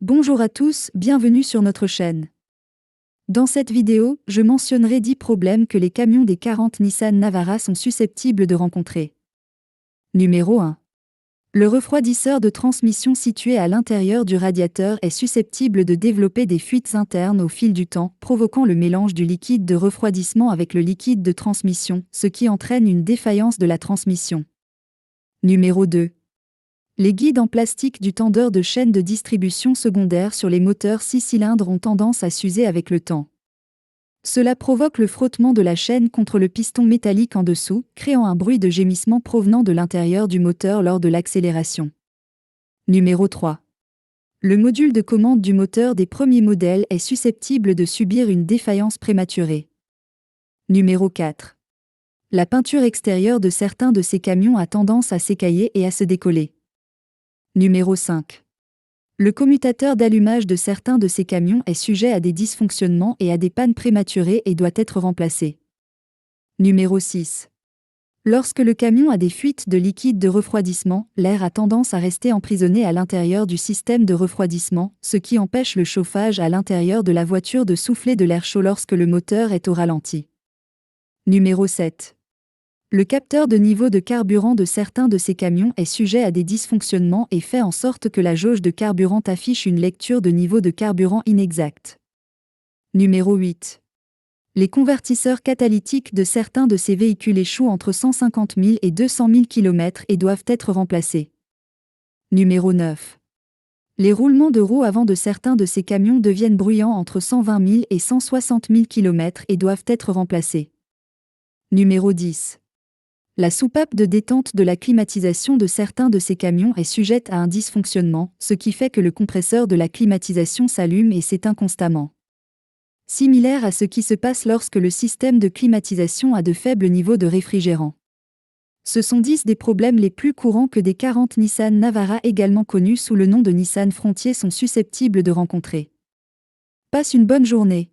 Bonjour à tous, bienvenue sur notre chaîne. Dans cette vidéo, je mentionnerai 10 problèmes que les camions des 40 Nissan Navara sont susceptibles de rencontrer. Numéro 1. Le refroidisseur de transmission situé à l'intérieur du radiateur est susceptible de développer des fuites internes au fil du temps, provoquant le mélange du liquide de refroidissement avec le liquide de transmission, ce qui entraîne une défaillance de la transmission. Numéro 2. Les guides en plastique du tendeur de chaîne de distribution secondaire sur les moteurs 6 cylindres ont tendance à s'user avec le temps. Cela provoque le frottement de la chaîne contre le piston métallique en dessous, créant un bruit de gémissement provenant de l'intérieur du moteur lors de l'accélération. Numéro 3. Le module de commande du moteur des premiers modèles est susceptible de subir une défaillance prématurée. Numéro 4. La peinture extérieure de certains de ces camions a tendance à s'écailler et à se décoller. Numéro 5. Le commutateur d'allumage de certains de ces camions est sujet à des dysfonctionnements et à des pannes prématurées et doit être remplacé. Numéro 6. Lorsque le camion a des fuites de liquide de refroidissement, l'air a tendance à rester emprisonné à l'intérieur du système de refroidissement, ce qui empêche le chauffage à l'intérieur de la voiture de souffler de l'air chaud lorsque le moteur est au ralenti. Numéro 7. Le capteur de niveau de carburant de certains de ces camions est sujet à des dysfonctionnements et fait en sorte que la jauge de carburant affiche une lecture de niveau de carburant inexacte. Numéro 8. Les convertisseurs catalytiques de certains de ces véhicules échouent entre 150 000 et 200 000 km et doivent être remplacés. Numéro 9. Les roulements de roues avant de certains de ces camions deviennent bruyants entre 120 000 et 160 000 km et doivent être remplacés. Numéro 10. La soupape de détente de la climatisation de certains de ces camions est sujette à un dysfonctionnement, ce qui fait que le compresseur de la climatisation s'allume et s'éteint constamment. Similaire à ce qui se passe lorsque le système de climatisation a de faibles niveaux de réfrigérant. Ce sont 10 des problèmes les plus courants que des 40 Nissan Navara également connus sous le nom de Nissan Frontier sont susceptibles de rencontrer. Passe une bonne journée.